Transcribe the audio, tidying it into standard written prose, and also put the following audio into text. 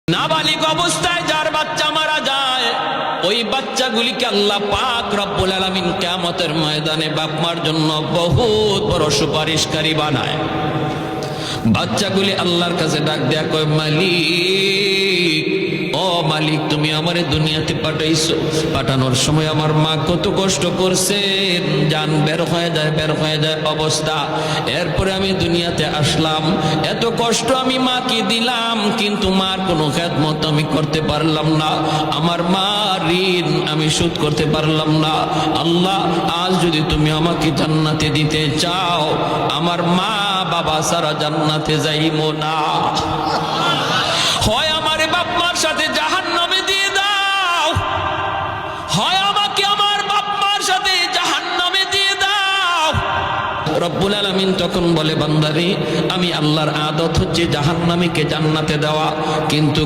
নাবালিগ অবস্থায় যার বাচ্চা মারা যায়, ওই বাচ্চাগুলিকে আল্লাহ পাক রব্বুল আলামিন কিয়ামতের ময়দানে বাপ মার জন্য বহুত বড় সুপারিশকারী বানায়। বাচ্চাগুলি আল্লাহর কাছে ডাক দেয়া কয়, মালিক, ও মালিক, তুমি আমারে দুনিয়াতে পাঠাইছো, পাঠানোর সময় আমার মা কত কষ্ট করছেন, জান বের হয়ে যায় অবস্থা। এরপরে আমি দুনিয়াতে আসলাম, এত কষ্ট আমি মাকে দিলাম, কিন্তু মার কোনো খেদমত আমি করতে পারলাম না, আমার মা ঋণ আমি শোধ করতে পারলাম না। আল্লাহ, আজ যদি তুমি আমাকে জান্নাতে দিতে চাও, আমার মা বাবা সারা জান্নাতে যাইবো না, হয় আমারে বাপ মার সাথে জাহান্নামে দিয়ে দাও, হয় আমাকে আমার বাপ মার সাথে জাহান্নামে দিয়ে দাও। রব্বুল আলামিন তখন বলে, বান্দারে, আমি আল্লাহর আদত হচ্ছে জাহান্নামীকে জান্নাতে দেওয়া, কিন্তু